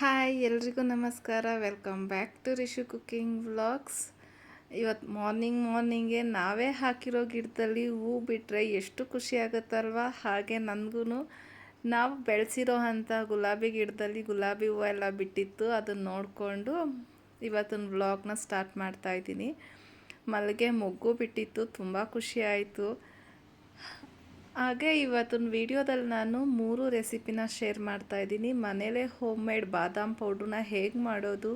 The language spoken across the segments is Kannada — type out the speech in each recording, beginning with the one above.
ಹಾಯ್ ಎಲ್ರಿಗೂ ನಮಸ್ಕಾರ. Welcome back to Rishu cooking vlogs. ಇವತ್ತು ಮಾರ್ನಿಂಗೇ ನಾವೇ ಹಾಕಿರೋ ಗಿಡದಲ್ಲಿ ಹೂ ಬಿಟ್ಟರೆ ಎಷ್ಟು ಖುಷಿ ಆಗುತ್ತಲ್ವ. ಹಾಗೆ ನನಗೂ ನಾವು ಬೆಳೆಸಿರೋ ಅಂಥ ಗುಲಾಬಿ ಗಿಡದಲ್ಲಿ ಗುಲಾಬಿ ಹೂವು ಎಲ್ಲ ಬಿಟ್ಟಿತ್ತು. ಅದನ್ನು ನೋಡಿಕೊಂಡು ಇವತ್ತಿನ ವ್ಲಾಗ್ನ ಸ್ಟಾರ್ಟ್ ಮಾಡ್ತಾಯಿದ್ದೀನಿ. ಮಲ್ಲಿಗೆ ಮೊಗ್ಗು ಬಿಟ್ಟಿತ್ತು, ತುಂಬ ಖುಷಿ ಆಯಿತು. ಹಾಗೆ ಇವತ್ತಿನ ವಿಡಿಯೋದಲ್ಲಿ ನಾನು 3 ರೆಸಿಪಿನ ಶೇರ್ ಮಾಡ್ತಾಯಿದ್ದೀನಿ. ಮನೇಲೇ ಹೋಮ್ ಮೇಡ್ ಬಾದಾಮ್ ಪೌಡ್ರನ್ನ ಹೇಗೆ ಮಾಡೋದು,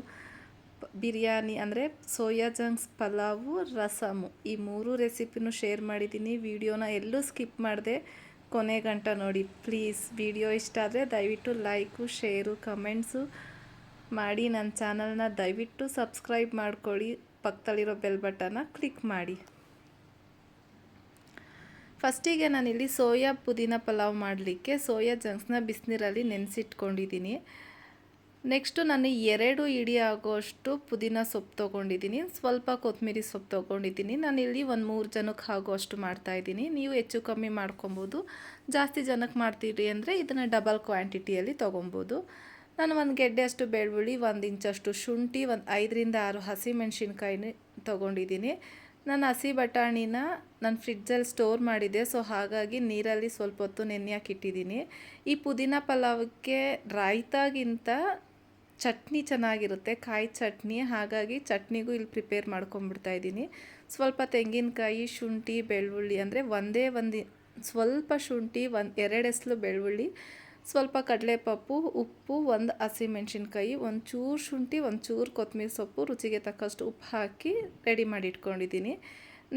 ಬಿರಿಯಾನಿ ಅಂದರೆ ಸೋಯಾ ಜಂಕ್ಸ್ ಪಲಾವು, ರಸಮು, ಈ 3 ರೆಸಿಪಿನೂ ಶೇರ್ ಮಾಡಿದ್ದೀನಿ. ವಿಡಿಯೋನ ಎಲ್ಲೂ ಸ್ಕಿಪ್ ಮಾಡಿದೆ ಕೊನೆ ಗಂಟ ನೋಡಿ ಪ್ಲೀಸ್. ವಿಡಿಯೋ ಇಷ್ಟ ಆದರೆ ದಯವಿಟ್ಟು ಲೈಕು, ಶೇರು, ಕಮೆಂಟ್ಸು ಮಾಡಿ. ನನ್ನ ಚಾನಲ್ನ ದಯವಿಟ್ಟು ಸಬ್ಸ್ಕ್ರೈಬ್ ಮಾಡ್ಕೊಳ್ಳಿ. ಪಕ್ಕದಲ್ಲಿರೋ ಬೆಲ್ ಬಟನ್ನ ಕ್ಲಿಕ್ ಮಾಡಿ. ಫಸ್ಟಿಗೆ ನಾನಿಲ್ಲಿ ಸೋಯಾ ಪುದೀನ ಪಲಾವ್ ಮಾಡಲಿಕ್ಕೆ ಸೋಯಾ ಜಂಕ್ಸ್ನ ಬಿಸಿನೀರಲ್ಲಿ ನೆನೆಸಿಟ್ಕೊಂಡಿದ್ದೀನಿ. ನೆಕ್ಸ್ಟು ನಾನು 2 ಇಡಿ ಆಗೋಷ್ಟು ಪುದೀನ ಸೊಪ್ಪು ತೊಗೊಂಡಿದ್ದೀನಿ, ಸ್ವಲ್ಪ ಕೊತ್ತಂಬರಿ ಸೊಪ್ಪು ತೊಗೊಂಡಿದ್ದೀನಿ. ನಾನಿಲ್ಲಿ ಒಂದು 3 ಜನಕ್ಕೆ ಆಗೋಷ್ಟು ಮಾಡ್ತಾಯಿದ್ದೀನಿ. ನೀವು ಹೆಚ್ಚು ಕಮ್ಮಿ ಮಾಡ್ಕೊಬೋದು. ಜಾಸ್ತಿ ಜನಕ್ಕೆ ಮಾಡ್ತೀರಿ ಅಂದರೆ ಇದನ್ನು ಡಬಲ್ ಕ್ವಾಂಟಿಟಿಯಲ್ಲಿ ತೊಗೊಬೋದು. ನಾನು ಒಂದು ಗೆಡ್ಡೆ ಅಷ್ಟು ಬೆಳ್ಳುಳ್ಳಿ, 1 ಇಂಚಷ್ಟು ಶುಂಠಿ, ಒಂದು 5ರಿಂದ 6 ಹಸಿಮೆಣ್ಸಿನ್ಕಾಯಿನ ತೊಗೊಂಡಿದ್ದೀನಿ. ನಾನು ಹಸಿ ಬಟಾಣಿನ ನಾನು ಫ್ರಿಡ್ಜಲ್ಲಿ ಸ್ಟೋರ್ ಮಾಡಿದ್ದೆ, ಸೊ ಹಾಗಾಗಿ ನೀರಲ್ಲಿ ಸ್ವಲ್ಪ ಹೊತ್ತು ನೆನೆಯಾಕಿಟ್ಟಿದ್ದೀನಿ. ಈ ಪುದೀನ ಪಲಾವಕ್ಕೆ ರಾಯ್ತಾಗಿಂತ ಚಟ್ನಿ ಚೆನ್ನಾಗಿರುತ್ತೆ, ಕಾಯಿ ಚಟ್ನಿ. ಹಾಗಾಗಿ ಚಟ್ನಿಗೂ ಇಲ್ಲಿ ಪ್ರಿಪೇರ್ ಮಾಡ್ಕೊಂಬಿಡ್ತಾಯಿದ್ದೀನಿ. ಸ್ವಲ್ಪ ತೆಂಗಿನಕಾಯಿ, ಶುಂಠಿ, ಬೆಳ್ಳುಳ್ಳಿ ಅಂದರೆ ಸ್ವಲ್ಪ ಶುಂಠಿ, 2 ಎಸಳು ಬೆಳ್ಳುಳ್ಳಿ, ಸ್ವಲ್ಪ ಕಡಲೆಪಪ್ಪು, ಉಪ್ಪು, 1 ಹಸಿಮೆಣ್ಸಿನ್ಕಾಯಿ, ಒಂಚೂರು ಶುಂಠಿ, ಒಂಚೂರು ಕೊತ್ತಂಬರಿ ಸೊಪ್ಪು, ರುಚಿಗೆ ತಕ್ಕಷ್ಟು ಉಪ್ಪು ಹಾಕಿ ರೆಡಿ ಮಾಡಿ ಇಟ್ಕೊಂಡಿದ್ದೀನಿ.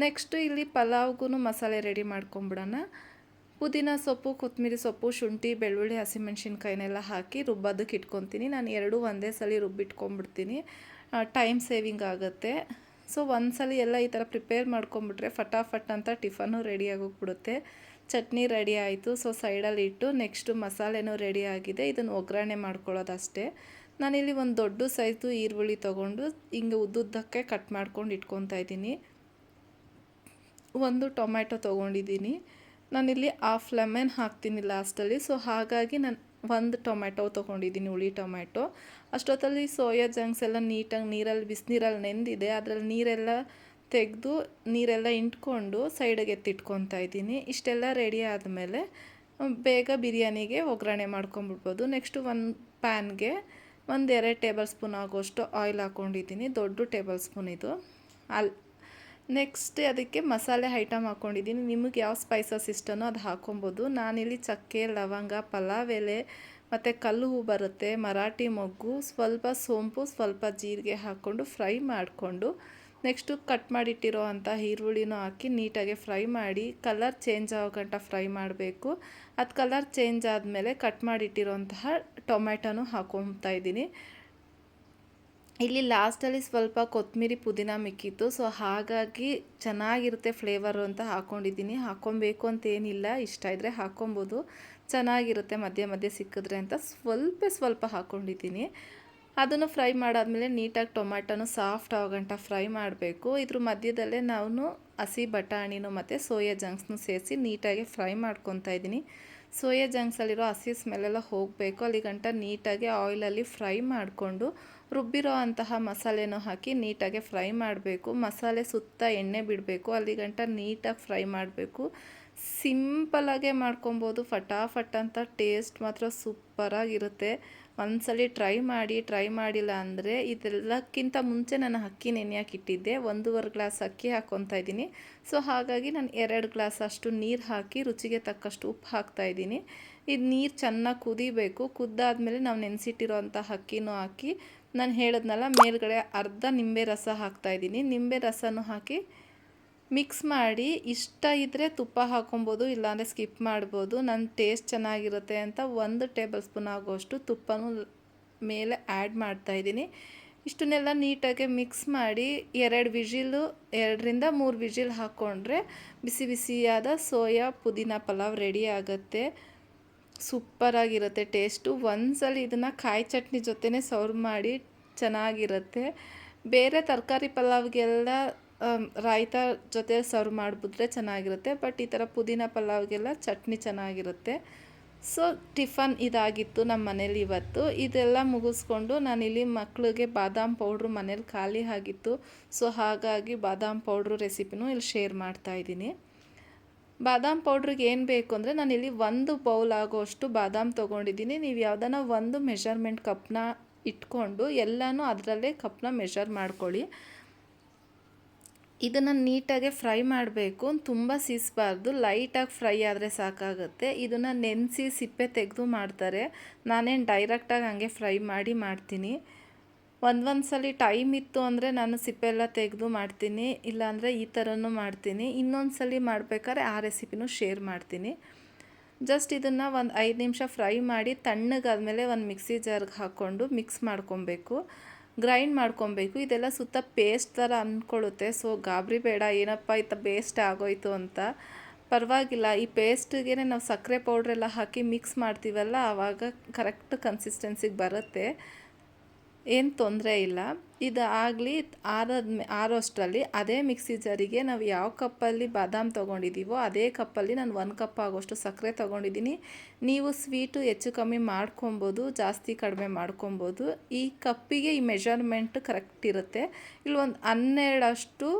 ನೆಕ್ಸ್ಟು ಇಲ್ಲಿ ಪಲಾವ್ಗೂ ಮಸಾಲೆ ರೆಡಿ ಮಾಡ್ಕೊಂಬಿಡೋಣ. ಪುದೀನ ಸೊಪ್ಪು, ಕೊತ್ತಂಬರಿ ಸೊಪ್ಪು, ಶುಂಠಿ, ಬೆಳ್ಳುಳ್ಳಿ, ಹಸಿಮೆಣ್ಸಿನ್ಕಾಯಿನೆಲ್ಲ ಹಾಕಿ ರುಬ್ಬೋದಕ್ಕೆ ಇಟ್ಕೊತೀನಿ. ನಾನು 2 ಒಂದೇ ಸಲ ರುಬ್ಬಿಟ್ಕೊಂಡ್ಬಿಡ್ತೀನಿ, ಟೈಮ್ ಸೇವಿಂಗ್ ಆಗುತ್ತೆ. ಸೊ ಒಂದು ಸಲ ಎಲ್ಲ ಈ ಥರ ಪ್ರಿಪೇರ್ ಮಾಡ್ಕೊಂಬಿಟ್ರೆ ಫಟಾಫಟ್ ಅಂತ ಟಿಫನ್ನು ರೆಡಿ ಆಗೋಗ್ಬಿಡುತ್ತೆ. ಚಟ್ನಿ ರೆಡಿ ಆಯಿತು, ಸೊ ಸೈಡಲ್ಲಿ ಇಟ್ಟು ನೆಕ್ಸ್ಟು ಮಸಾಲೆನೂ ರೆಡಿ ಆಗಿದೆ. ಇದನ್ನು ಒಗ್ಗರಣೆ ಮಾಡ್ಕೊಳ್ಳೋದಷ್ಟೇ. ನಾನಿಲ್ಲಿ ಒಂದು ದೊಡ್ಡ ಸೈಜು ಈರುಳ್ಳಿ ತೊಗೊಂಡು ಹಿಂಗೆ ಉದ್ದುದ್ದಕ್ಕೆ ಕಟ್ ಮಾಡ್ಕೊಂಡು ಇಟ್ಕೊತಾ ಇದ್ದೀನಿ. 1 ಟೊಮ್ಯಾಟೊ ತೊಗೊಂಡಿದ್ದೀನಿ. ನಾನಿಲ್ಲಿ 1/2 ಲೆಮನ್ ಹಾಕ್ತೀನಿ ಲಾಸ್ಟಲ್ಲಿ, ಸೊ ಹಾಗಾಗಿ ನಾನು 1 ಟೊಮ್ಯಾಟೊ ತೊಗೊಂಡಿದ್ದೀನಿ, ಹುಳಿ ಟೊಮ್ಯಾಟೊ. ಅಷ್ಟೊತ್ತಲ್ಲಿ ಸೋಯಾ ಜಂಕ್ಸ್ ಎಲ್ಲ ನೀಟಾಗಿ ಬಿಸಿನೀರಲ್ಲಿ ನೆಂದಿದೆ. ಅದರಲ್ಲಿ ನೀರೆಲ್ಲ ಇಂಟ್ಕೊಂಡು ಸೈಡಿಗೆ ಎತ್ತಿಟ್ಕೊತಾ ಇದ್ದೀನಿ. ಇಷ್ಟೆಲ್ಲ ರೆಡಿ ಆದಮೇಲೆ ಬೇಗ ಬಿರಿಯಾನಿಗೆ ಒಗ್ಗರಣೆ ಮಾಡ್ಕೊಂಬಿಡ್ಬೋದು. ನೆಕ್ಸ್ಟು ಒಂದು ಪ್ಯಾನ್ಗೆ 2 ಟೇಬಲ್ ಸ್ಪೂನ್ ಆಗೋಷ್ಟು ಆಯಿಲ್ ಹಾಕ್ಕೊಂಡಿದ್ದೀನಿ, ದೊಡ್ಡ ಟೇಬಲ್ ಸ್ಪೂನ್ ಇದು. ನೆಕ್ಸ್ಟ್ ಅದಕ್ಕೆ ಮಸಾಲೆ ಐಟಮ್ ಹಾಕ್ಕೊಂಡಿದ್ದೀನಿ. ನಿಮಗೆ ಯಾವ ಸ್ಪೈಸಸ್ ಇಷ್ಟನೋ ಅದು ಹಾಕ್ಕೊಬೋದು. ನಾನಿಲ್ಲಿ ಚಕ್ಕೆ, ಲವಂಗ, ಪಲಾವ್ ಎಲೆ ಮತ್ತು ಕಲ್ಲು ಹೂ ಬರುತ್ತೆ, ಮರಾಠಿ ಮೊಗ್ಗು, ಸ್ವಲ್ಪ ಸೋಂಪು, ಸ್ವಲ್ಪ ಜೀರಿಗೆ ಹಾಕ್ಕೊಂಡು ಫ್ರೈ ಮಾಡಿಕೊಂಡು ನೆಕ್ಸ್ಟು ಕಟ್ ಮಾಡಿಟ್ಟಿರೋ ಅಂಥ ಈರುಳ್ಳಿನೂ ಹಾಕಿ ನೀಟಾಗಿ ಫ್ರೈ ಮಾಡಿ ಕಲರ್ ಚೇಂಜ್ ಆಗೋ ಗಂಟ ಫ್ರೈ ಮಾಡಬೇಕು. ಅದು ಕಲರ್ ಚೇಂಜ್ ಆದಮೇಲೆ ಕಟ್ ಮಾಡಿಟ್ಟಿರೋಂತಹ ಟೊಮ್ಯಾಟೊನೂ ಹಾಕ್ಕೊತಾ ಇದ್ದೀನಿ. ಇಲ್ಲಿ ಲಾಸ್ಟಲ್ಲಿ ಸ್ವಲ್ಪ ಕೊತ್ತಂಬರಿ ಪುದೀನ ಮಿಕ್ಕಿತ್ತು, ಸೊ ಹಾಗಾಗಿ ಚೆನ್ನಾಗಿರುತ್ತೆ ಫ್ಲೇವರು ಅಂತ ಹಾಕ್ಕೊಂಡಿದ್ದೀನಿ. ಹಾಕ್ಕೊಬೇಕು ಅಂತೇನಿಲ್ಲ, ಇಷ್ಟ ಇದ್ದರೆ ಹಾಕ್ಕೊಬೋದು, ಚೆನ್ನಾಗಿರುತ್ತೆ ಮಧ್ಯೆ ಮಧ್ಯೆ ಸಿಕ್ಕಿದ್ರೆ ಅಂತ ಸ್ವಲ್ಪ ಹಾಕ್ಕೊಂಡಿದ್ದೀನಿ. ಅದನ್ನು ಫ್ರೈ ಮಾಡಾದಮೇಲೆ ನೀಟಾಗಿ ಟೊಮ್ಯಾಟೊನು ಸಾಫ್ಟ್ ಆಗಂಟ ಫ್ರೈ ಮಾಡಬೇಕು. ಇದ್ರ ಮಧ್ಯದಲ್ಲೇ ನಾವು ಹಸಿ ಬಟಾಣಿನೂ ಮತ್ತು ಸೋಯಾ ಜಂಕ್ಸ್ನು ಸೇರಿಸಿ ನೀಟಾಗಿ ಫ್ರೈ ಮಾಡ್ಕೊತಾ ಇದ್ದೀನಿ. ಸೋಯಾ ಜಂಕ್ಸಲ್ಲಿರೋ ಹಸಿ ಸ್ಮೆಲ್ಲೆಲ್ಲ ಹೋಗಬೇಕು, ಅಲ್ಲಿಗಂಟ ನೀಟಾಗಿ ಆಯಿಲಲ್ಲಿ ಫ್ರೈ ಮಾಡಿಕೊಂಡು ರುಬ್ಬಿರೋ ಅಂತಹ ಮಸಾಲೆನೂ ಹಾಕಿ ನೀಟಾಗಿ ಫ್ರೈ ಮಾಡಬೇಕು. ಮಸಾಲೆ ಸುತ್ತ ಎಣ್ಣೆ ಬಿಡಬೇಕು, ಅಲ್ಲಿಗಂಟ ನೀಟಾಗಿ ಫ್ರೈ ಮಾಡಬೇಕು. ಸಿಂಪಲಾಗೆ ಮಾಡ್ಕೊಬೋದು, ಫಟಾಫಟ್ ಅಂತ. ಟೇಸ್ಟ್ ಮಾತ್ರ ಸೂಪರಾಗಿರುತ್ತೆ. ಒಂದ್ಸಲಿ ಟ್ರೈ ಮಾಡಿಲ್ಲ ಅಂದರೆ. ಇದೆಲ್ಲಕ್ಕಿಂತ ಮುಂಚೆ ನಾನು ಅಕ್ಕಿ ನೆನೆಯಾಕಿಟ್ಟಿದ್ದೆ, 1.5 ಗ್ಲಾಸ್ ಅಕ್ಕಿ ಹಾಕ್ಕೊತಾ ಇದ್ದೀನಿ. ಸೊ ಹಾಗಾಗಿ ನಾನು 2 ಗ್ಲಾಸ್ ಅಷ್ಟು ನೀರು ಹಾಕಿ ರುಚಿಗೆ ತಕ್ಕಷ್ಟು ಉಪ್ಪು ಹಾಕ್ತಾಯಿದ್ದೀನಿ. ಇದು ನೀರು ಚೆನ್ನಾಗಿ ಕುದಿಬೇಕು. ಕುದ್ದಾದಮೇಲೆ ನಾವು ನೆನೆಸಿಟ್ಟಿರೋಂಥ ಅಕ್ಕಿನೂ ಹಾಕಿ ನಾನು ಹೇಳಿದ್ನಲ್ಲ ಮೇಲ್ಗಡೆ ಅರ್ಧ ನಿಂಬೆ ರಸ ಹಾಕ್ತಾಯಿದ್ದೀನಿ. ನಿಂಬೆ ರಸನೂ ಹಾಕಿ ಮಿಕ್ಸ್ ಮಾಡಿ, ಇಷ್ಟ ಇದ್ದರೆ ತುಪ್ಪ ಹಾಕ್ಕೊಬೋದು, ಇಲ್ಲಾಂದರೆ ಸ್ಕಿಪ್ ಮಾಡ್ಬೋದು. ನನ್ನ ಟೇಸ್ಟ್ ಚೆನ್ನಾಗಿರುತ್ತೆ ಅಂತ 1 ಟೇಬಲ್ ಸ್ಪೂನ್ ಆಗೋಷ್ಟು ತುಪ್ಪನೂ ಮೇಲೆ ಆ್ಯಡ್ ಮಾಡ್ತಾಯಿದ್ದೀನಿ. ಇಷ್ಟನ್ನೆಲ್ಲ ನೀಟಾಗಿ ಮಿಕ್ಸ್ ಮಾಡಿ 2ರಿಂದ 3 ವಿಜಿಲ್ ಹಾಕ್ಕೊಂಡ್ರೆ ಬಿಸಿ ಬಿಸಿಯಾದ ಸೋಯಾ ಪುದೀನ ಪಲಾವ್ ರೆಡಿ ಆಗುತ್ತೆ. ಸೂಪರಾಗಿರುತ್ತೆ ಟೇಸ್ಟು. ಒಂದ್ಸಲ ಇದನ್ನು ಕಾಯಿ ಚಟ್ನಿ ಜೊತೆನೇ ಸರ್ವ್ ಮಾಡಿ, ಚೆನ್ನಾಗಿರುತ್ತೆ. ಬೇರೆ ತರಕಾರಿ ಪಲಾವ್ಗೆಲ್ಲ ರಾಯ್ತ ಜೊತೆ ಸರ್ವ್ ಮಾಡಿಬಿಟ್ರೆ ಚೆನ್ನಾಗಿರುತ್ತೆ, ಬಟ್ ಈ ಥರ ಪುದೀನ ಪಲಾವ್ಗೆಲ್ಲ ಚಟ್ನಿ ಚೆನ್ನಾಗಿರುತ್ತೆ. ಸೊ ಟಿಫನ್ ಇದಾಗಿತ್ತು ನಮ್ಮ ಮನೇಲಿ ಇವತ್ತು. ಇದೆಲ್ಲ ಮುಗಿಸ್ಕೊಂಡು ನಾನಿಲ್ಲಿ ಮಕ್ಕಳಿಗೆ ಬಾದಾಮ್ ಪೌಡ್ರು ಮನೇಲಿ ಖಾಲಿ ಆಗಿತ್ತು. ಸೊ ಹಾಗಾಗಿ ಬಾದಾಮ್ ಪೌಡ್ರು ರೆಸಿಪಿನೂ ಇಲ್ಲಿ ಶೇರ್ ಮಾಡ್ತಾಯಿದ್ದೀನಿ. ಬಾದಾಮ್ ಪೌಡ್ರಿಗೆ ಏನು ಬೇಕು ಅಂದರೆ ನಾನಿಲ್ಲಿ 1 ಬೌಲ್ ಆಗೋಷ್ಟು ಬಾದಾಮ್ ತೊಗೊಂಡಿದ್ದೀನಿ. ನೀವು ಯಾವುದನ್ನ ಒಂದು ಮೆಷರ್ಮೆಂಟ್ ಕಪ್ನ ಇಟ್ಕೊಂಡು ಎಲ್ಲನೂ ಅದರಲ್ಲೇ ಕಪ್ನ ಮೆಷರ್ ಮಾಡ್ಕೊಳ್ಳಿ. ಇದನ್ನು ನೀಟಾಗಿ ಫ್ರೈ ಮಾಡಬೇಕು, ತುಂಬ ಸೀಸಬಾರ್ದು, ಲೈಟಾಗಿ ಫ್ರೈ ಆದರೆ ಸಾಕಾಗುತ್ತೆ. ಇದನ್ನು ನೆನೆಸಿ ಸಿಪ್ಪೆ ತೆಗೆದು ಮಾಡ್ತಾರೆ. ನಾನೇನು ಡೈರೆಕ್ಟಾಗಿ ಹಂಗೆ ಫ್ರೈ ಮಾಡ್ತೀನಿ. ಒಂದು ಸಲ ಟೈಮ್ ಇತ್ತು ಅಂದರೆ ನಾನು ಸಿಪ್ಪೆ ಎಲ್ಲ ತೆಗೆದು ಮಾಡ್ತೀನಿ, ಇಲ್ಲಾಂದರೆ ಈ ಥರನೂ ಮಾಡ್ತೀನಿ. ಇನ್ನೊಂದು ಸಲ ಮಾಡ್ಬೇಕಾದ್ರೆ ಆ ರೆಸಿಪಿನೂ ಶೇರ್ ಮಾಡ್ತೀನಿ. ಜಸ್ಟ್ ಇದನ್ನು ಒಂದು 5 ನಿಮಿಷ ಫ್ರೈ ಮಾಡಿ ತಣ್ಣಗಾದ್ಮೇಲೆ ಒಂದು ಮಿಕ್ಸಿ ಜಾರ್ಗೆ ಹಾಕ್ಕೊಂಡು ಮಿಕ್ಸ್ ಮಾಡ್ಕೊಬೇಕು, ಗ್ರೈಂಡ್ ಮಾಡ್ಕೊಬೇಕು. ಇದೆಲ್ಲ ಸುತ್ತ ಪೇಸ್ಟ್ ಥರ ಅಂದ್ಕೊಳ್ಳುತ್ತೆ. ಸೊ ಗಾಬರಿ ಬೇಡ, ಏನಪ್ಪ ಈ ಪೇಸ್ಟ್ ಆಗೋಯ್ತು ಅಂತ. ಪರವಾಗಿಲ್ಲ, ಈ ಪೇಸ್ಟಿಗೆ ನಾವು ಸಕ್ಕರೆ ಪೌಡ್ರೆಲ್ಲ ಹಾಕಿ ಮಿಕ್ಸ್ ಮಾಡ್ತೀವಲ್ಲ, ಆವಾಗ ಕರೆಕ್ಟ್ ಕನ್ಸಿಸ್ಟೆನ್ಸಿಗೆ ಬರುತ್ತೆ, ಏನು ತೊಂದರೆ ಇಲ್ಲ. ಇದು ಆಗಲಿ ಆರೋಷ್ಟರಲ್ಲಿ ಅದೇ ಮಿಕ್ಸಿ ಜಾರಿಗೆ ನಾವು ಯಾವ ಕಪ್ಪಲ್ಲಿ ಬಾದಾಮ್ ತೊಗೊಂಡಿದ್ದೀವೋ ಅದೇ ಕಪ್ಪಲ್ಲಿ ನಾನು 1 ಕಪ್ ಆಗೋಷ್ಟು ಸಕ್ಕರೆ ತೊಗೊಂಡಿದ್ದೀನಿ. ನೀವು ಸ್ವೀಟು ಹೆಚ್ಚು ಕಮ್ಮಿ ಮಾಡ್ಕೊಬೋದು, ಜಾಸ್ತಿ ಕಡಿಮೆ ಮಾಡ್ಕೊಬೋದು. ಈ ಕಪ್ಪಿಗೆ ಈ ಮೆಷರ್ಮೆಂಟ್ ಕರೆಕ್ಟ್ ಇರುತ್ತೆ. ಇಲ್ಲಿ ಒಂದು 12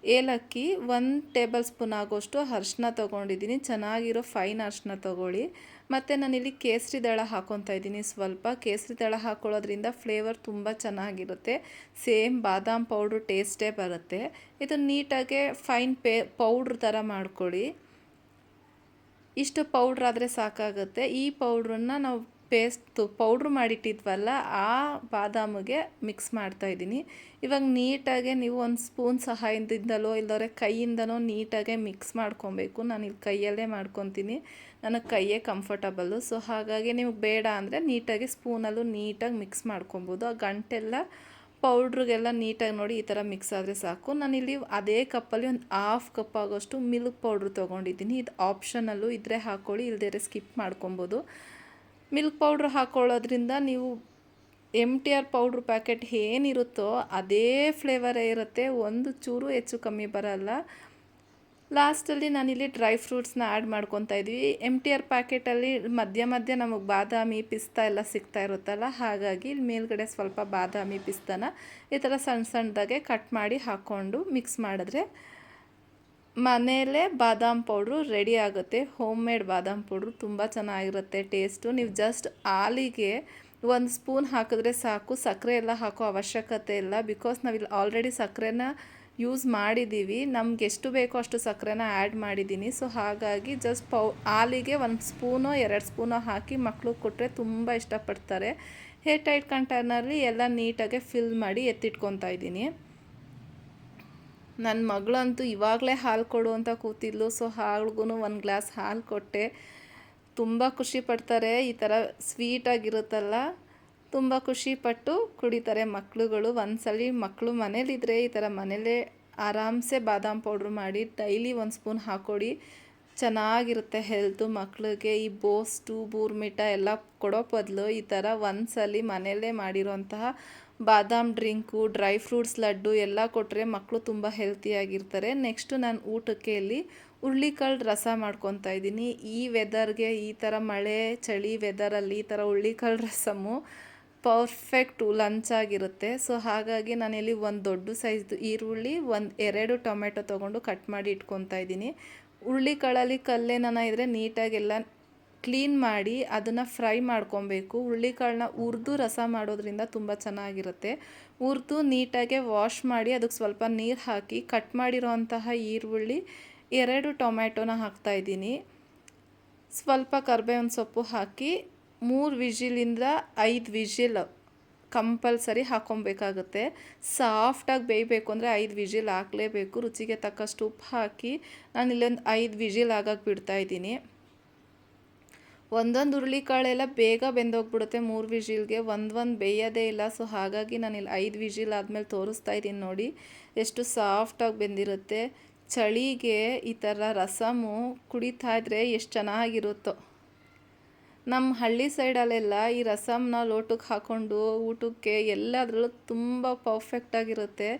ಏಲಕ್ಕಿ, 1 ಟೇಬಲ್ ಸ್ಪೂನ್ ಆಗೋಷ್ಟು ಅರಿಶಿನ ತೊಗೊಂಡಿದ್ದೀನಿ. ಚೆನ್ನಾಗಿರೋ ಫೈನ್ ಅರಿಶಿನ ತೊಗೊಳ್ಳಿ. ಮತ್ತು ನಾನಿಲ್ಲಿ ಕೇಸರಿ ದಳ ಹಾಕ್ಕೊತಾ ಇದ್ದೀನಿ. ಸ್ವಲ್ಪ ಕೇಸರಿ ದಳ ಹಾಕ್ಕೊಳ್ಳೋದ್ರಿಂದ ಫ್ಲೇವರ್ ತುಂಬ ಚೆನ್ನಾಗಿರುತ್ತೆ, ಸೇಮ್ ಬಾದಾಮ್ ಪೌಡ್ರು ಟೇಸ್ಟೇ ಬರುತ್ತೆ. ಇದು ನೀಟಾಗೆ ಫೈನ್ ಪೌಡ್ರ್ ಥರ ಮಾಡ್ಕೊಳ್ಳಿ. ಇಷ್ಟು ಪೌಡ್ರಾದರೆ ಸಾಕಾಗುತ್ತೆ. ಈ ಪೌಡ್ರನ್ನ ನಾವು ಪೌಡ್ರ್ ಮಾಡಿಟ್ಟಿದ್ವಲ್ಲ ಆ ಬಾದಾಮಿಗೆ ಮಿಕ್ಸ್ ಮಾಡ್ತಾಯಿದ್ದೀನಿ. ಇವಾಗ ನೀಟಾಗೆ ನೀವು ಒಂದು ಸ್ಪೂನ್ ಸಹಾಯದಿಂದಲೋ ಇಲ್ಲದ್ರೆ ಕೈಯಿಂದನೋ ನೀಟಾಗೆ ಮಿಕ್ಸ್ ಮಾಡ್ಕೊಬೇಕು. ನಾನಿಲ್ಲಿ ಕೈಯಲ್ಲೇ ಮಾಡ್ಕೊತೀನಿ, ನನಗೆ ಕೈಯೇ ಕಂಫರ್ಟಬಲ್ಲು. ಸೊ ಹಾಗಾಗಿ ನಿಮ್ಗೆ ಬೇಡ ಅಂದರೆ ನೀಟಾಗಿ ಸ್ಪೂನಲ್ಲೂ ನೀಟಾಗಿ ಮಿಕ್ಸ್ ಮಾಡ್ಕೊಬೋದು. ಆ ಗಂಟೆಲ್ಲ ಪೌಡ್ರಿಗೆಲ್ಲ ನೀಟಾಗಿ ನೋಡಿ ಈ ಥರ ಮಿಕ್ಸ್ ಆದರೆ ಸಾಕು. ನಾನಿಲ್ಲಿ ಅದೇ ಕಪ್ಪಲ್ಲಿ ಒಂದು 1/2 ಕಪ್ ಆಗೋಷ್ಟು ಮಿಲ್ಕ್ ಪೌಡ್ರ್ ತೊಗೊಂಡಿದ್ದೀನಿ. ಇದು ಆಪ್ಷನಲ್ಲು, ಇದ್ದರೆ ಹಾಕ್ಕೊಳ್ಳಿ, ಇಲ್ಲದೇ ಸ್ಕಿಪ್ ಮಾಡ್ಕೊಬೋದು. ಮಿಲ್ಕ್ ಪೌಡ್ರ್ ಹಾಕ್ಕೊಳ್ಳೋದ್ರಿಂದ ನೀವು MTR ಪೌಡ್ರ್ ಪ್ಯಾಕೆಟ್ ಏನಿರುತ್ತೋ ಅದೇ ಫ್ಲೇವರೇ ಇರುತ್ತೆ, ಒಂದು ಚೂರು ಹೆಚ್ಚು ಕಮ್ಮಿ ಬರಲ್ಲ. ಲಾಸ್ಟಲ್ಲಿ ನಾನಿಲ್ಲಿ ಡ್ರೈ ಫ್ರೂಟ್ಸ್ನ ಆ್ಯಡ್ ಮಾಡ್ಕೊತಾ ಇದ್ವಿ. MTR ಪ್ಯಾಕೆಟಲ್ಲಿ ಮಧ್ಯ ನಮಗೆ ಬಾದಾಮಿ ಪಿಸ್ತಾ ಎಲ್ಲ ಸಿಗ್ತಾ ಇರುತ್ತಲ್ಲ, ಹಾಗಾಗಿ ಇಲ್ಲಿ ಮೇಲ್ಗಡೆ ಸ್ವಲ್ಪ ಬಾದಾಮಿ ಪಿಸ್ತಾನ ಈ ಥರ ಸಣ್ಣದಾಗೆ ಕಟ್ ಮಾಡಿ ಹಾಕ್ಕೊಂಡು ಮಿಕ್ಸ್ ಮಾಡಿದ್ರೆ ಮನೆಯಲ್ಲೇ ಬಾದಾಮ್ ಪೌಡ್ರು ರೆಡಿ ಆಗುತ್ತೆ. ಹೋಮ್ ಮೇಡ್ ಬಾದಾಮ್ ಪೌಡ್ರು ತುಂಬ ಚೆನ್ನಾಗಿರುತ್ತೆ ಟೇಸ್ಟು. ನೀವು ಜಸ್ಟ್ ಹಾಲಿಗೆ 1 ಸ್ಪೂನ್ ಹಾಕಿದ್ರೆ ಸಾಕು, ಸಕ್ಕರೆ ಎಲ್ಲ ಹಾಕೋ ಅವಶ್ಯಕತೆ ಇಲ್ಲ. ಬಿಕಾಸ್ ನಾವಿಲ್ಲಿ ಆಲ್ರೆಡಿ ಸಕ್ಕರೆನ ಯೂಸ್ ಮಾಡಿದ್ದೀವಿ, ನಮ್ಗೆ ಎಷ್ಟು ಬೇಕೋ ಅಷ್ಟು ಸಕ್ಕರೆನ ಆ್ಯಡ್ ಮಾಡಿದ್ದೀನಿ. ಸೊ ಹಾಗಾಗಿ ಜಸ್ಟ್ ಹಾಲಿಗೆ 1 ಸ್ಪೂನೋ 2 ಸ್ಪೂನೋ ಹಾಕಿ ಮಕ್ಕಳು ಕೊಟ್ಟರೆ ತುಂಬ ಇಷ್ಟಪಡ್ತಾರೆ. ಏರ್ ಟೈಟ್ ಕಂಟೈನರ್ಲಿ ಎಲ್ಲ ನೀಟಾಗಿ ಫಿಲ್ ಮಾಡಿ ಎತ್ತಿಟ್ಕೊತಾ ಇದ್ದೀನಿ. ನನ್ನ ಮಗಳಂತೂ ಇವಾಗಲೇ ಹಾಲು ಕೊಡು ಅಂತ ಕೂತಿದ್ಲು. ಸೊ ಹಾಳಿಗೂ 1 ಗ್ಲಾಸ್ ಹಾಲು ಕೊಟ್ಟೆ. ತುಂಬ ಖುಷಿ ಪಡ್ತಾರೆ, ಈ ಥರ ಸ್ವೀಟಾಗಿರುತ್ತಲ್ಲ, ತುಂಬ ಖುಷಿಪಟ್ಟು ಕುಡಿತಾರೆ ಮಕ್ಕಳುಗಳು. ಒಂದ್ಸಲಿ ಮಕ್ಕಳು ಮನೇಲಿದ್ದರೆ ಈ ಥರ ಮನೇಲೇ ಆರಾಮ್ಸೆ ಬಾದಾಮ್ ಪೌಡ್ರ್ ಮಾಡಿ ಡೈಲಿ 1 ಸ್ಪೂನ್ ಹಾಕ್ಕೊಡಿ, ಚೆನ್ನಾಗಿರುತ್ತೆ ಹೆಲ್ತು ಮಕ್ಕಳಿಗೆ. ಈ ಬೋಸ್ಟು ಬೂರ್ಮಿಟ ಎಲ್ಲ ಕೊಡೋ ಬದಲು ಈ ಥರ ಒಂದ್ಸಲಿ ಮನೆಯಲ್ಲೇ ಮಾಡಿರೋಂತಹ ಬಾದಾಮ್ ಡ್ರಿಂಕು, ಡ್ರೈ ಫ್ರೂಟ್ಸ್ ಲಡ್ಡು ಎಲ್ಲ ಕೊಟ್ಟರೆ ಮಕ್ಕಳು ತುಂಬ ಹೆಲ್ತಿಯಾಗಿರ್ತಾರೆ. ನೆಕ್ಸ್ಟು ನಾನು ಊಟಕ್ಕೆ ಇಲ್ಲಿ ಹುರುಳಿಕಾಳು ರಸ ಮಾಡ್ಕೊತಾ ಇದ್ದೀನಿ. ಈ ವೆದರ್ಗೆ, ಈ ಥರ ಮಳೆ ಚಳಿ ವೆದರಲ್ಲಿ ಈ ಥರ ಹುರುಳಿಕಾಳು ರಸಮು ಪರ್ಫೆಕ್ಟ್ ಲಂಚ್ ಆಗಿರುತ್ತೆ. ಸೊ ಹಾಗಾಗಿ ನಾನಿಲ್ಲಿ ಒಂದು ದೊಡ್ಡ ಸೈಜ್ದು ಈರುಳ್ಳಿ, 2 ಟೊಮೆಟೊ ತೊಗೊಂಡು ಕಟ್ ಮಾಡಿ ಇಟ್ಕೊತಾ ಇದ್ದೀನಿ. ಹುರುಳಿಕಾಳಲ್ಲಿ ಕಲ್ಲೇನ ಇದ್ದರೆ ನೀಟಾಗೆಲ್ಲ ಕ್ಲೀನ್ ಮಾಡಿ ಅದನ್ನು ಫ್ರೈ ಮಾಡ್ಕೊಬೇಕು. ಹುರುಳಿಕಾಳನ್ನ ಹುರಿದು ರಸ ಮಾಡೋದ್ರಿಂದ ತುಂಬ ಚೆನ್ನಾಗಿರುತ್ತೆ. ಹುರಿದು ನೀಟಾಗೆ ವಾಶ್ ಮಾಡಿ ಅದಕ್ಕೆ ಸ್ವಲ್ಪ ನೀರು ಹಾಕಿ ಕಟ್ ಮಾಡಿರೋಂತಹ ಈರುಳ್ಳಿ, 2 ಟೊಮೆಟೊನ ಹಾಕ್ತಾಯಿದ್ದೀನಿ. ಸ್ವಲ್ಪ ಕರಿಬೇವಿನ ಸೊಪ್ಪು ಹಾಕಿ 3 ವಿಜಿಲಿಂದ 5 ವಿಜಿಲ್ ಕಂಪಲ್ಸರಿ ಹಾಕ್ಕೊಬೇಕಾಗುತ್ತೆ. ಸಾಫ್ಟಾಗಿ ಬೇಯಬೇಕು ಅಂದರೆ 5 ವಿಜಿಲ್ ಹಾಕಲೇಬೇಕು. ರುಚಿಗೆ ತಕ್ಕಷ್ಟು ಉಪ್ಪು ಹಾಕಿ ನಾನಿಲ್ಲೊಂದು 5 ವಿಜಿಲ್ ಆಗಕ್ಕೆ ಬಿಡ್ತಾಯಿದ್ದೀನಿ. ಒಂದೊಂದು ಹುರುಳಿಕಾಳೆಲ್ಲ ಬೇಗ ಬೆಂದೋಗ್ಬಿಡುತ್ತೆ 3 ವಿಜಿಲ್ಗೆ, ಒಂದು ಬೇಯೋದೇ ಇಲ್ಲ. ಸೊ ಹಾಗಾಗಿ ನಾನಿಲ್ಲಿ 5 ವಿಜಿಲ್ ಆದಮೇಲೆ ತೋರಿಸ್ತಾ ಇದ್ದೀನಿ ನೋಡಿ ಎಷ್ಟು ಸಾಫ್ಟಾಗಿ ಬೆಂದಿರುತ್ತೆ. ಚಳಿಗೆ ಈ ಥರ ರಸಮು ಕುಡಿತಾ ಇದ್ರೆ ಎಷ್ಟು ಚೆನ್ನಾಗಿರುತ್ತೋ. ನಮ್ಮ ಹಳ್ಳಿ ಸೈಡಲ್ಲೆಲ್ಲ ಈ ರಸಮ್ನ ಲೋಟಕ್ಕೆ ಹಾಕ್ಕೊಂಡು ಊಟಕ್ಕೆ ಎಲ್ಲದರಲ್ಲೂ ತುಂಬ ಪರ್ಫೆಕ್ಟಾಗಿರುತ್ತೆ.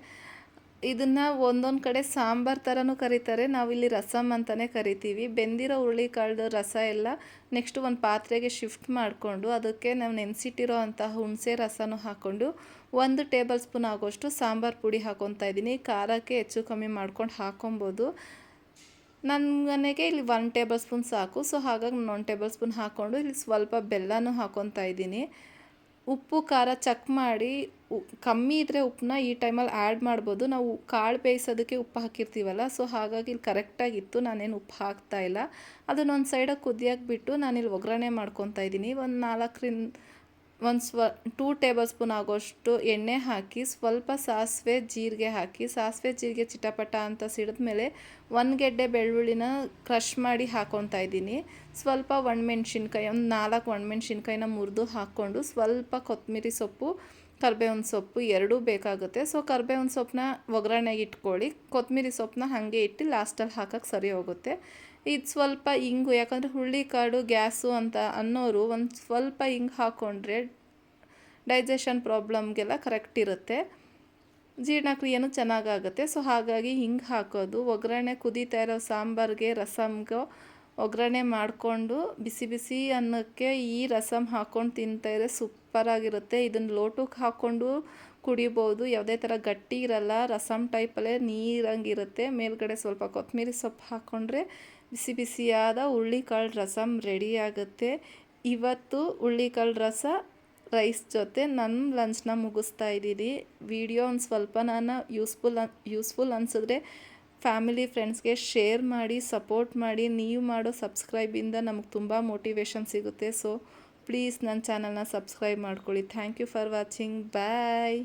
ಇದನ್ನು ಒಂದೊಂದು ಕಡೆ ಸಾಂಬಾರು ಥರನೂ ಕರೀತಾರೆ, ನಾವಿಲ್ಲಿ ರಸಮ್ ಅಂತಲೇ ಕರಿತೀವಿ. ಬೆಂದಿರೋ ಹುರುಳಿಕಾಳ್ದು ರಸ ಎಲ್ಲ ನೆಕ್ಸ್ಟ್ ಒಂದು ಪಾತ್ರೆಗೆ ಶಿಫ್ಟ್ ಮಾಡಿಕೊಂಡು ಅದಕ್ಕೆ ನಾವು ನೆನೆಸಿಟ್ಟಿರೋ ಅಂತಹ ಹುಣಸೆ ರಸನೂ ಹಾಕ್ಕೊಂಡು 1 ಟೇಬಲ್ ಸ್ಪೂನ್ ಆಗೋಷ್ಟು ಸಾಂಬಾರು ಪುಡಿ ಹಾಕ್ಕೊತಾ ಇದ್ದೀನಿ. ಖಾರಕ್ಕೆ ಹೆಚ್ಚು ಕಮ್ಮಿ ಮಾಡ್ಕೊಂಡು ಹಾಕ್ಕೊಬೋದು. ನನ್ನ ಮನೆಗೆ ಇಲ್ಲಿ 1 ಟೇಬಲ್ ಸ್ಪೂನ್ ಸಾಕು. ಸೊ ಹಾಗಾಗಿ ನಾನು 1 ಟೇಬಲ್ ಸ್ಪೂನ್ ಹಾಕ್ಕೊಂಡು ಇಲ್ಲಿ ಸ್ವಲ್ಪ ಬೆಲ್ಲನೂ ಹಾಕ್ಕೊತಾ ಇದ್ದೀನಿ. ಉಪ್ಪು ಖಾರ ಚೆಕ್ ಮಾಡಿ ಕಮ್ಮಿ ಇದ್ದರೆ ಉಪ್ಪನ್ನ ಈ ಟೈಮಲ್ಲಿ ಆ್ಯಡ್ ಮಾಡ್ಬೋದು. ನಾವು ಕಾಳು ಬೇಯಿಸೋದಕ್ಕೆ ಉಪ್ಪು ಹಾಕಿರ್ತೀವಲ್ಲ, ಸೊ ಹಾಗಾಗಿ ಇಲ್ಲಿ ಕರೆಕ್ಟಾಗಿತ್ತು, ನಾನೇನು ಉಪ್ಪು ಹಾಕ್ತಾಯಿಲ್ಲ. ಅದನ್ನೊಂದು ಸೈಡಾಗಿ ಕುದಿಯೋಕೆ ಬಿಟ್ಟು ನಾನಿಲ್ಲಿ ಒಗ್ಗರಣೆ ಮಾಡ್ಕೊತಾ ಇದ್ದೀನಿ. ಒಂದು 2 ಟೇಬಲ್ ಸ್ಪೂನ್ ಆಗೋಷ್ಟು ಎಣ್ಣೆ ಹಾಕಿ ಸ್ವಲ್ಪ ಸಾಸಿವೆ ಜೀರಿಗೆ ಹಾಕಿ, ಸಾಸಿವೆ ಜೀರಿಗೆ ಚಿಟಪಟ ಅಂತ ಸಿಡಿದ್ಮೇಲೆ 1 ಗೆಡ್ಡೆ ಬೆಳ್ಳುಳ್ಳಿನ ಕ್ರಷ್ ಮಾಡಿ ಹಾಕ್ಕೊತಾ ಇದ್ದೀನಿ. ಸ್ವಲ್ಪ ಒಣಮೆಣ್ಸಿನ್ಕಾಯಿ, ಒಂದು 4 ಒಣಮೆಣ್ಸಿನ್ಕಾಯಿನ ಮುರಿದು ಹಾಕ್ಕೊಂಡು ಸ್ವಲ್ಪ ಕೊತ್ತಂಬರಿ ಸೊಪ್ಪು, ಕರಿಬೇವಿನ ಸೊಪ್ಪು ಎರಡೂ ಬೇಕಾಗುತ್ತೆ. ಸೊ ಕರಿಬೇವಿನ ಸೊಪ್ಪನ್ನ ಒಗ್ಗರಣೆಗೆ ಇಟ್ಕೊಳ್ಳಿ, ಕೊತ್ತಂಬರಿ ಸೊಪ್ಪನ್ನ ಹಾಗೆ ಇಟ್ಟು ಲಾಸ್ಟಲ್ಲಿ ಹಾಕೋಕ್ಕೆ ಸರಿ ಹೋಗುತ್ತೆ. ಇದು ಸ್ವಲ್ಪ ಇಂಗು, ಯಾಕಂದರೆ ಹುರುಳಿಕಾಳು ಗ್ಯಾಸು ಅಂತ ಅನ್ನೋರು ಒಂದು ಸ್ವಲ್ಪ ಇಂಗು ಹಾಕ್ಕೊಂಡ್ರೆ ಡೈಜೆಷನ್ ಪ್ರಾಬ್ಲಮ್ಗೆಲ್ಲ ಕರೆಕ್ಟ್ ಇರುತ್ತೆ, ಜೀರ್ಣಕ್ರಿಯೆನೂ ಚೆನ್ನಾಗಾಗುತ್ತೆ. ಸೊ ಹಾಗಾಗಿ ಹಿಂಗೆ ಹಾಕೋದು. ಒಗ್ಗರಣೆ ಕುದೀತಾ ಇರೋ ಸಾಂಬಾರಿಗೆ ರಸಮ್ಗೆ ಒಗ್ಗರಣೆ ಮಾಡಿಕೊಂಡು ಬಿಸಿ ಬಿಸಿ ಅನ್ನಕ್ಕೆ ಈ ರಸಮ್ ಹಾಕ್ಕೊಂಡು ತಿಂತಾಯಿದ್ರೆ ಸೂಪರಾಗಿರುತ್ತೆ. ಇದನ್ನು ಲೋಟಕ್ಕೆ ಹಾಕ್ಕೊಂಡು ಕುಡಿಬೋದು, ಯಾವುದೇ ಥರ ಗಟ್ಟಿ ಇರಲ್ಲ, ರಸಮ್ ಟೈಪಲ್ಲೇ ನೀರಂಗಿರುತ್ತೆ. ಮೇಲ್ಗಡೆ ಸ್ವಲ್ಪ ಕೊತ್ತಂಬರಿ ಸೊಪ್ಪು ಹಾಕ್ಕೊಂಡ್ರೆ ಬಿಸಿ ಬಿಸಿಯಾದ ಹುರುಳಿಕಾಳು ರಸಮ್ ರೆಡಿ ಆಗುತ್ತೆ. ಇವತ್ತು ಹುರುಳಿಕಾಳು ರಸ ರೈಸ್ ಜೊತೆ ನನ್ನ ಲಂಚ್ನ ಮುಗಿಸ್ತಾ ಇದ್ದೀನಿ. ವಿಡಿಯೋ ಒಂದು ಸ್ವಲ್ಪ ನಾನು ಯೂಸ್ಫುಲ್ ಅನಿಸಿದ್ರೆ ಫ್ಯಾಮಿಲಿ ಫ್ರೆಂಡ್ಸ್ಗೆ ಶೇರ್ ಮಾಡಿ, ಸಪೋರ್ಟ್ ಮಾಡಿ. ನೀವು ಮಾಡೋ ಸಬ್ಸ್ಕ್ರೈಬಿಂದ ನಮಗೆ ತುಂಬ ಮೋಟಿವೇಶನ್ ಸಿಗುತ್ತೆ. ಸೊ ಪ್ಲೀಸ್ ನನ್ನ ಚಾನಲ್ನ ಸಬ್ಸ್ಕ್ರೈಬ್ ಮಾಡ್ಕೊಳ್ಳಿ. Thank you for watching. Bye.